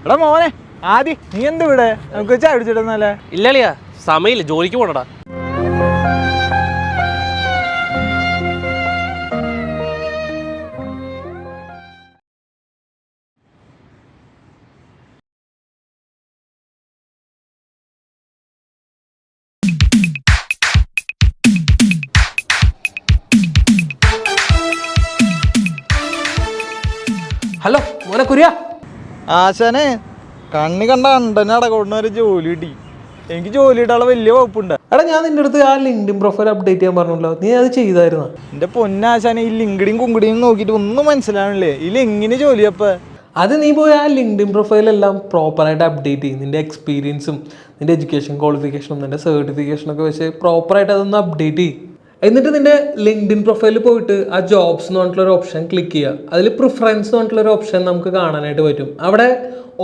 എടാ മോനെ ആദി, നീ എന്ത് ഇവിടെ? നമുക്ക് ചായ പിടിച്ചിടുന്നല്ലേ? ഇല്ലളിയാ, സമയമില്ല, ജോലിക്ക് പോണടാ. ഹലോ മോനെ കുര്യ. ആശാനെ, കണ്ണി കണ്ട അണ്ടനെ അടകൊണ്ടുന്ന ഒരു ജോലി കിട്ടി. എനിക്ക് ജോലി ഇടാനുള്ള വലിയ വകുപ്പുണ്ട്. എടാ, ഞാൻ നിന്റെ അടുത്ത് ആ ലിങ്ക്ഡിൻ പ്രൊഫൈൽ അപ്ഡേറ്റ് ചെയ്യാൻ പറഞ്ഞല്ലോ, നീ അത് ചെയ്തായിരുന്നോ? എന്റെ പൊന്നാശാനെ, ഈ ലിങ്ക്ഡിൻ കുങ്കിടിയും നോക്കിയിട്ട് ഒന്നും മനസ്സിലാവണില്ലേ. ഇതിൽ എങ്ങനെ ജോലിയപ്പ? അത് നീ പോയി ആ ലിങ്ക്ഡിൻ പ്രൊഫൈലെല്ലാം പ്രോപ്പറായിട്ട് അപ്ഡേറ്റ് ചെയ്യും. നിന്റെ എക്സ്പീരിയൻസും നിന്റെ എഡ്യൂക്കേഷൻ ക്വാളിഫിക്കേഷനും നിന്റെ സർട്ടിഫിക്കേഷനൊക്കെ വെച്ച് പ്രോപ്പറായിട്ട് അതൊന്ന് അപ്ഡേറ്റ് ചെയ്യും. എന്നിട്ട് നിന്റെ ലിങ്ക്ഡിൻ പ്രൊഫൈലിൽ പോയിട്ട് ആ ജോബ്സ് എന്ന് പറഞ്ഞിട്ടുള്ളൊരു ഓപ്ഷൻ ക്ലിക്ക് ചെയ്യുക. അതിൽ പ്രിഫറൻസ് എന്ന് പറഞ്ഞിട്ടുള്ളൊരു ഓപ്ഷൻ നമുക്ക് കാണാനായിട്ട് പറ്റും. അവിടെ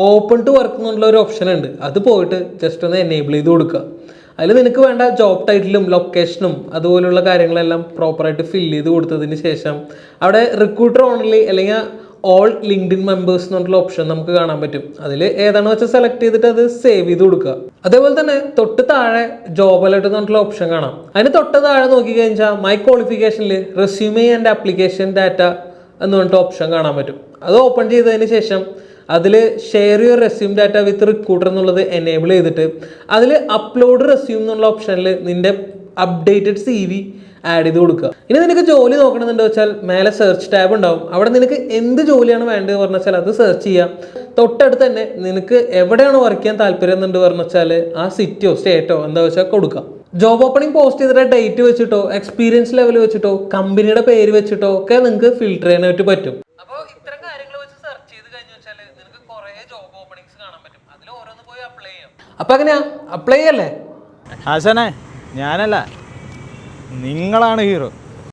ഓപ്പൺ ടു വർക്ക് എന്നുള്ള ഒരു ഓപ്ഷൻ ഉണ്ട്. അത് പോയിട്ട് ജസ്റ്റ് ഒന്ന് എനേബിൾ ചെയ്ത് കൊടുക്കുക. അതിൽ നിനക്ക് വേണ്ട ജോബ് ടൈറ്റിലും ലൊക്കേഷനും അതുപോലുള്ള കാര്യങ്ങളെല്ലാം പ്രോപ്പറായിട്ട് ഫില്ല് ചെയ്ത് കൊടുത്തതിന് ശേഷം അവിടെ റിക്രൂട്ടർ ഓൺലി അല്ലെങ്കിൽ ഓൾ ലിങ്ക്ഡിൻ മെമ്പേഴ്സ് എന്ന് പറഞ്ഞിട്ടുള്ള ഓപ്ഷൻ നമുക്ക് കാണാൻ പറ്റും. അതിൽ ഏതാണെന്ന് വെച്ചാൽ സെലക്ട് ചെയ്തിട്ട് അത് സേവ് ചെയ്ത് കൊടുക്കുക. അതേപോലെ തന്നെ തൊട്ട് താഴെ ജോബ് അലേർട്ട് എന്ന് പറഞ്ഞിട്ടുള്ള ഓപ്ഷൻ കാണാം. അതിന് തൊട്ട് താഴെ നോക്കി കഴിഞ്ഞാൽ മൈ ക്വാളിഫിക്കേഷനിൽ റെസ്യൂമേ ആൻഡ് ആപ്ലിക്കേഷൻ ഡാറ്റ എന്ന് പറഞ്ഞിട്ട് ഓപ്ഷൻ കാണാൻ പറ്റും. അത് ഓപ്പൺ ചെയ്തതിന് ശേഷം അതിൽ share your resume data with recruiter എന്നുള്ളത് എനേബിൾ ചെയ്തിട്ട് അതിൽ അപ്ലോഡ് റെസ്യൂം എന്നുള്ള ഓപ്ഷനിൽ നിന്റെ അപ്ഡേറ്റഡ് CV ആഡ് ചെയ്ത് കൊടുക്കുക. ഇനി നിനക്ക് ജോലി നോക്കണമെന്നുണ്ട് വെച്ചാൽ മേലെ സെർച്ച് ടാബ് ഉണ്ടാവും. അവിടെ നിനക്ക് എന്ത് ജോലിയാണ് വേണ്ടത് പറഞ്ഞു വെച്ചാൽ അത് സെർച്ച് ചെയ്യാം. തൊട്ടടുത്ത് തന്നെ നിനക്ക് എവിടെയാണ് വർക്ക് ചെയ്യാൻ താല്പര്യം എന്നുണ്ട് പറഞ്ഞു വെച്ചാൽ ആ സിറ്റിയോ സ്റ്റേറ്റോ എന്താ വെച്ചാൽ കൊടുക്കാം. ജോബ് ഓപ്പണിംഗ് പോസ്റ്റ് ചെയ്തിട്ട് ഡേറ്റ് വെച്ചിട്ടോ എക്സ്പീരിയൻസ് ലെവൽ വെച്ചിട്ടോ കമ്പനിയുടെ പേര് വെച്ചിട്ടോ ഒക്കെ നിങ്ങൾക്ക് ഫിൽട്ടർ ചെയ്യാനായിട്ട് പറ്റും. അപ്പോൾ ഇത്തരം കാര്യങ്ങൾ വെച്ച് സെർച്ച് ചെയ്ത് കഴിഞ്ഞു വെച്ചാൽ നിനക്ക് കുറേ ജോബ് ഓപ്പണിംഗ്സ് കാണാൻ പറ്റും. അതിൽ ഓരോന്ന് പോയി അപ്ലൈ ചെയ്യാം. അപ്പോൾ എങ്ങനെയാ അപ്ലൈ ചെയ്യല്ലേ? ആശാനെ, ഞാനല്ല, നിങ്ങളാണ് ഹീറോ.